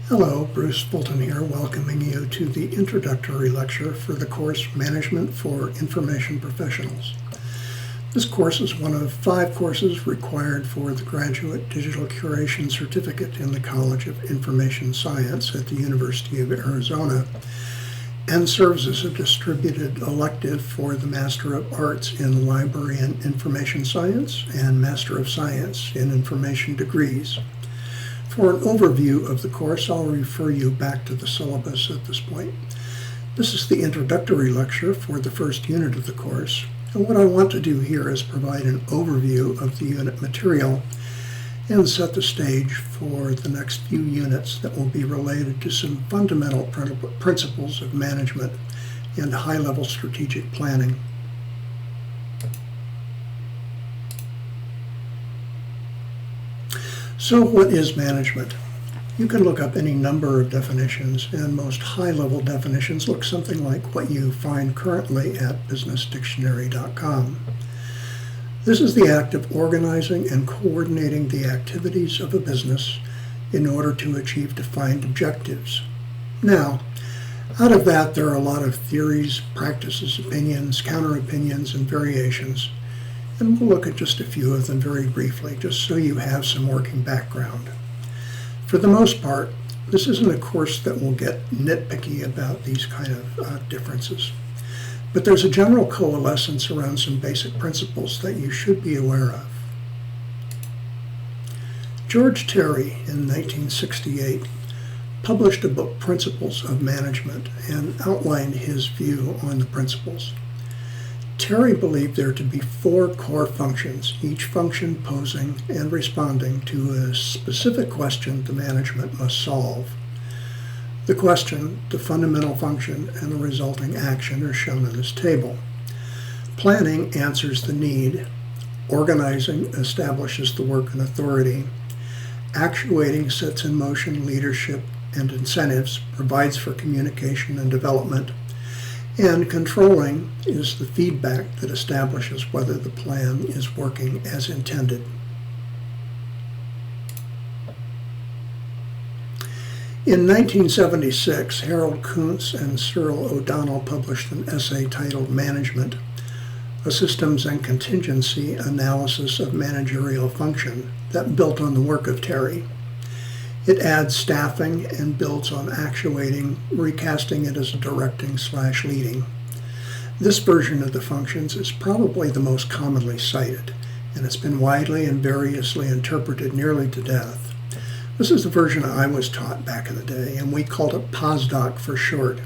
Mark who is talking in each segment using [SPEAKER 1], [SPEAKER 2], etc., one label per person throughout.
[SPEAKER 1] Hello, Bruce Fulton here, welcoming you to the introductory lecture for the course Management for Information Professionals. This course is one of 5 courses required for the Graduate Digital Curation Certificate in the College of Information Science at the University of Arizona, and serves as a distributed elective for the Master of Arts in Library and Information Science and Master of Science in Information degrees. For an overview of the course, I'll refer you back to the syllabus at this point. This is the introductory lecture for the first unit of the course, and what I want to do here is provide an overview of the unit material and set the stage for the next few units that will be related to some fundamental principles of management and high-level strategic planning. So what is management? You can look up any number of definitions, and most high-level definitions look something like what you find currently at businessdictionary.com. This is the act of organizing and coordinating the activities of a business in order to achieve defined objectives. Now, out of that, there are a lot of theories, practices, opinions, counter-opinions, and variations. And we'll look at just a few of them very briefly, just so you have some working background. For the most part, this isn't a course that will get nitpicky about these kind of differences. But there's a general coalescence around some basic principles that you should be aware of. George Terry, in 1968, published a book, Principles of Management, and outlined his view on the principles. Terry believed there to be 4 core functions, each function posing and responding to a specific question the management must solve. The question, the fundamental function, and the resulting action are shown in this table. Planning answers the need. Organizing establishes the work and authority. Actuating sets in motion leadership and incentives, provides for communication and development. And controlling is the feedback that establishes whether the plan is working as intended. In 1976, Harold Kuntz and Cyril O'Donnell published an essay titled Management, a Systems and Contingency Analysis of Managerial Function that built on the work of Terry. It adds staffing and builds on actuating, recasting it as directing/leading. This version of the functions is probably the most commonly cited, and it's been widely and variously interpreted nearly to death. This is the version I was taught back in the day, and we called it POSDOC for short.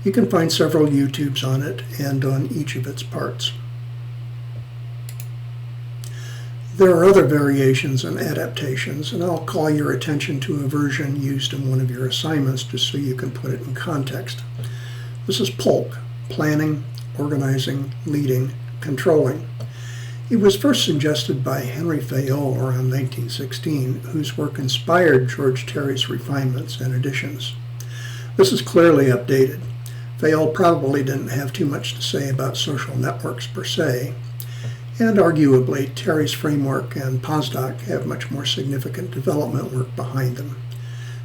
[SPEAKER 1] You can find several YouTubes on it and on each of its parts. There are other variations and adaptations, and I'll call your attention to a version used in one of your assignments just so you can put it in context. This is POLC, Planning, Organizing, Leading, Controlling. It was first suggested by Henry Fayol around 1916, whose work inspired George Terry's refinements and additions. This is clearly updated. Fayol probably didn't have too much to say about social networks per se, and arguably Terry's framework and POSDOC have much more significant development work behind them.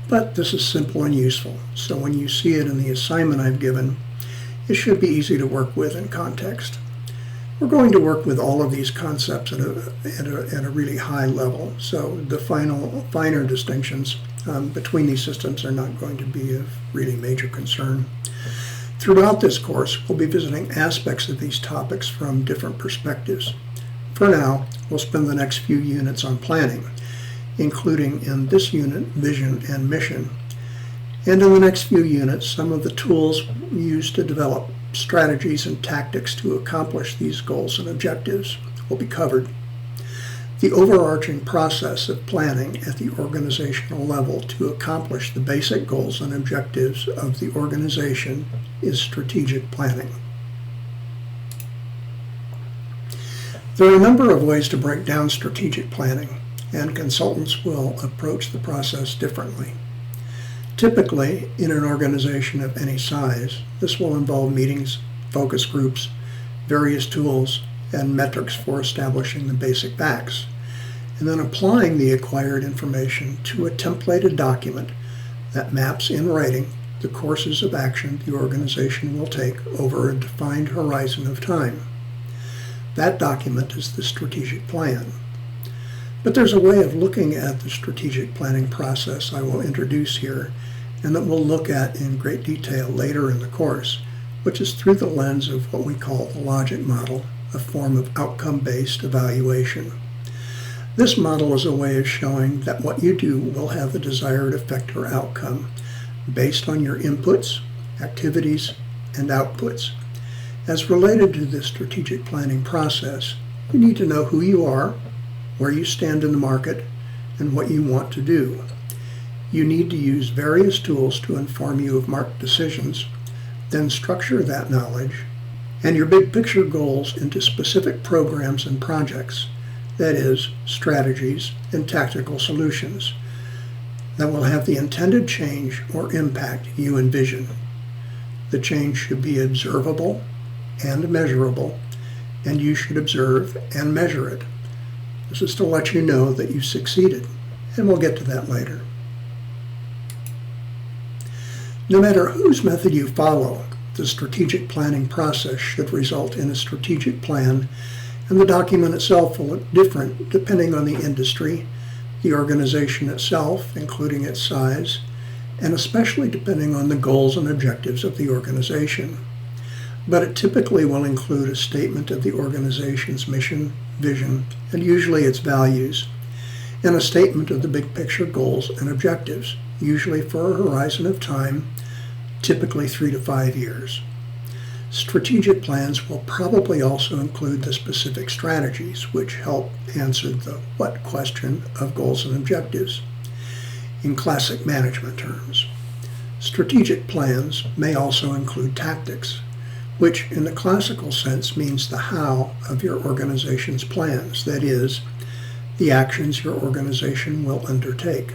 [SPEAKER 1] But this is simple and useful, so when you see it in the assignment I've given, it should be easy to work with in context. We're going to work with all of these concepts at a really high level, so the finer distinctions between these systems are not going to be of really major concern. Throughout this course, we'll be visiting aspects of these topics from different perspectives. For now, we'll spend the next few units on planning, including in this unit, vision and mission. And in the next few units, some of the tools used to develop strategies and tactics to accomplish these goals and objectives will be covered. The overarching process of planning at the organizational level to accomplish the basic goals and objectives of the organization is strategic planning. There are a number of ways to break down strategic planning, and consultants will approach the process differently. Typically, in an organization of any size, this will involve meetings, focus groups, various tools, and metrics for establishing the basic facts, and then applying the acquired information to a templated document that maps in writing the courses of action the organization will take over a defined horizon of time. That document is the strategic plan. But there's a way of looking at the strategic planning process I will introduce here, and that we'll look at in great detail later in the course, which is through the lens of what we call the logic model, a form of outcome-based evaluation. This model is a way of showing that what you do will have the desired effect or outcome based on your inputs, activities, and outputs. As related to the strategic planning process, you need to know who you are, where you stand in the market, and what you want to do. You need to use various tools to inform you of market decisions, then structure that knowledge and your big picture goals into specific programs and projects, that is, strategies and tactical solutions, that will have the intended change or impact you envision. The change should be observable and measurable, and you should observe and measure it. This is to let you know that you succeeded, and we'll get to that later. No matter whose method you follow, the strategic planning process should result in a strategic plan, and the document itself will look different depending on the industry, the organization itself, including its size, and especially depending on the goals and objectives of the organization. But it typically will include a statement of the organization's mission, vision, and usually its values, and a statement of the big picture goals and objectives, usually for a horizon of time, typically 3 to 5 years. Strategic plans will probably also include the specific strategies, which help answer the what question of goals and objectives in classic management terms. Strategic plans may also include tactics, which in the classical sense means the how of your organization's plans, that is, the actions your organization will undertake.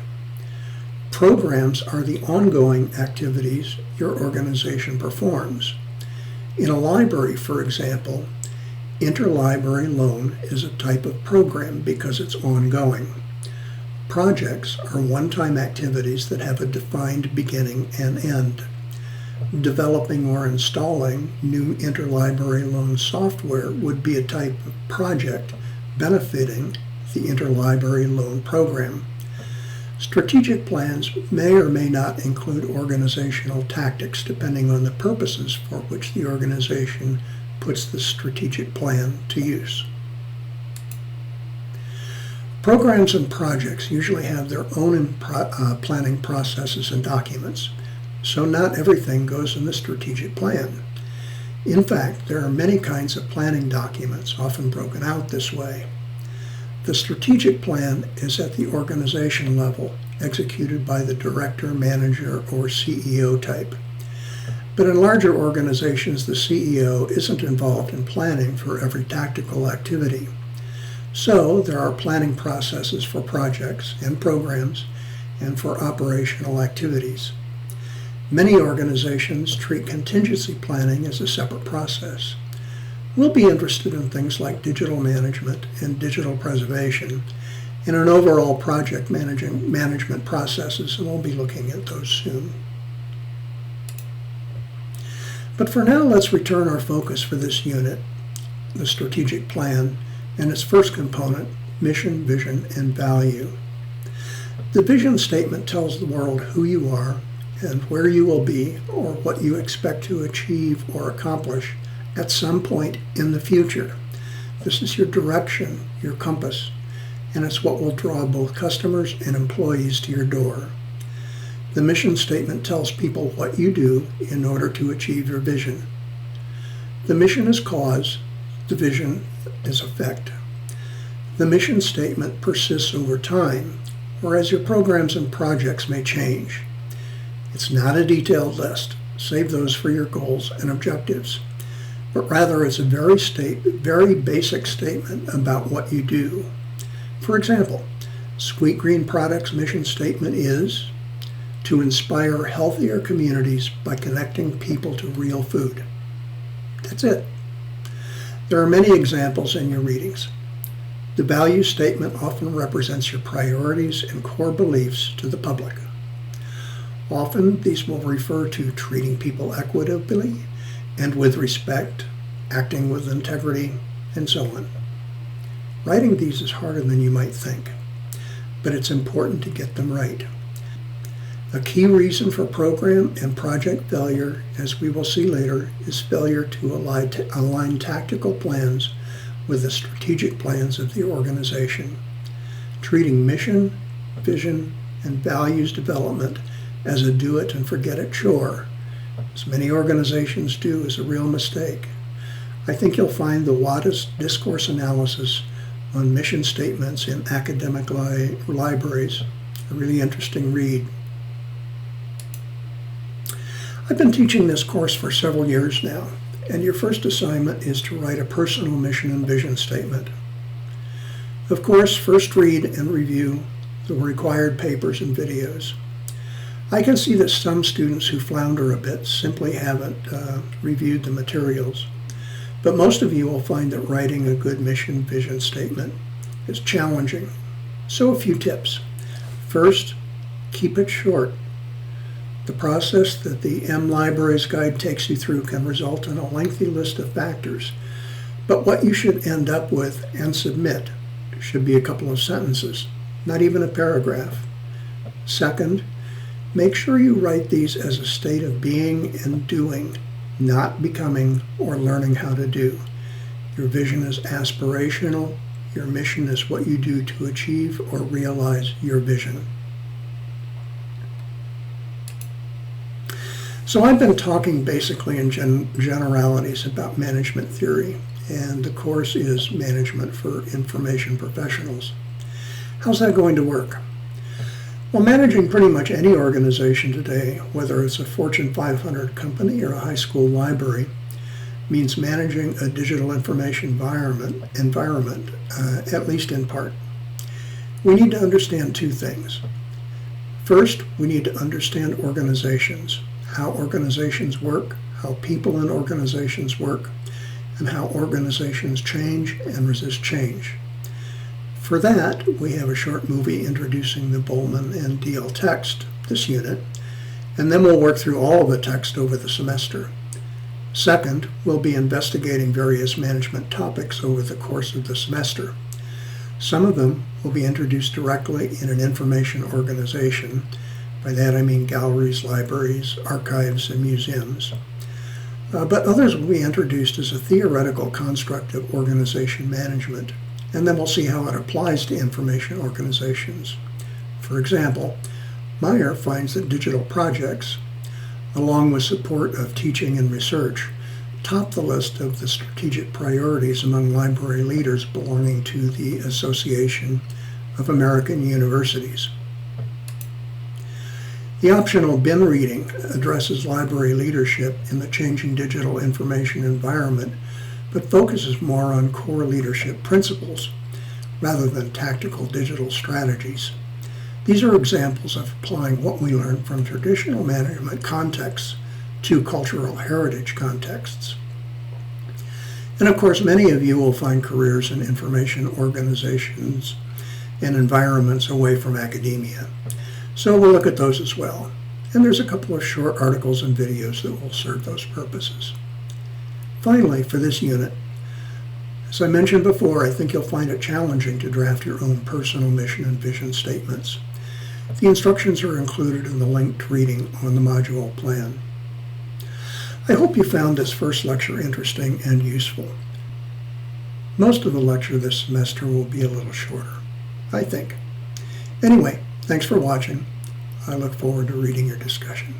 [SPEAKER 1] Programs are the ongoing activities your organization performs. In a library, for example, interlibrary loan is a type of program because it's ongoing. Projects are one-time activities that have a defined beginning and end. Developing or installing new interlibrary loan software would be a type of project benefiting the interlibrary loan program. Strategic plans may or may not include organizational tactics depending on the purposes for which the organization puts the strategic plan to use. Programs and projects usually have their own planning processes and documents, so not everything goes in the strategic plan. In fact, there are many kinds of planning documents, often broken out this way. The strategic plan is at the organization level, executed by the director, manager, or CEO type. But in larger organizations, the CEO isn't involved in planning for every tactical activity. So there are planning processes for projects and programs and for operational activities. Many organizations treat contingency planning as a separate process. We'll be interested in things like digital management and digital preservation and in overall project management processes, and we'll be looking at those soon. But for now, let's return our focus for this unit, the strategic plan, and its first component, mission, vision, and value. The vision statement tells the world who you are and where you will be or what you expect to achieve or accomplish at some point in the future. This is your direction, your compass, and it's what will draw both customers and employees to your door. The mission statement tells people what you do in order to achieve your vision. The mission is cause, the vision is effect. The mission statement persists over time, whereas your programs and projects may change. It's not a detailed list. Save those for your goals and objectives. But rather it's a very basic statement about what you do. For example, Sweet Green Products' mission statement is to inspire healthier communities by connecting people to real food. That's it. There are many examples in your readings. The value statement often represents your priorities and core beliefs to the public. Often these will refer to treating people equitably and with respect, acting with integrity, and so on. Writing these is harder than you might think, but it's important to get them right. A key reason for program and project failure, as we will see later, is failure to align tactical plans with the strategic plans of the organization. Treating mission, vision, and values development as a do-it-and-forget-it chore, as many organizations do, is a real mistake. I think you'll find the WADA's discourse analysis on mission statements in academic libraries a really interesting read. I've been teaching this course for several years now, and your first assignment is to write a personal mission and vision statement. Of course, first read and review the required papers and videos. I can see that some students who flounder a bit simply haven't reviewed the materials, but most of you will find that writing a good mission vision statement is challenging. So a few tips. First, keep it short. The process that the M-Libraries Guide takes you through can result in a lengthy list of factors, but what you should end up with and submit should be a couple of sentences, not even a paragraph. Second, make sure you write these as a state of being and doing, not becoming or learning how to do. Your vision is aspirational. Your mission is what you do to achieve or realize your vision. So I've been talking basically in generalities about management theory, and the course is Management for Information Professionals. How's that going to work? Well, managing pretty much any organization today, whether it's a Fortune 500 company or a high school library, means managing a digital information environment, at least in part. We need to understand two things. First, we need to understand organizations, how organizations work, how people in organizations work, and how organizations change and resist change. For that, we have a short movie introducing the Bowman and Deal text, this unit, and then we'll work through all of the text over the semester. Second, we'll be investigating various management topics over the course of the semester. Some of them will be introduced directly in an information organization. By that I mean galleries, libraries, archives, and museums. But others will be introduced as a theoretical construct of organization management, and then we'll see how it applies to information organizations. For example, Meyer finds that digital projects, along with support of teaching and research, top the list of the strategic priorities among library leaders belonging to the Association of American Universities. The optional bin reading addresses library leadership in the changing digital information environment, but focuses more on core leadership principles rather than tactical digital strategies. These are examples of applying what we learn from traditional management contexts to cultural heritage contexts. And of course, many of you will find careers in information organizations and environments away from academia. So we'll look at those as well. And there's a couple of short articles and videos that will serve those purposes. Finally, for this unit, as I mentioned before, I think you'll find it challenging to draft your own personal mission and vision statements. The instructions are included in the linked reading on the module plan. I hope you found this first lecture interesting and useful. Most of the lecture this semester will be a little shorter, I think. Anyway, thanks for watching. I look forward to reading your discussion.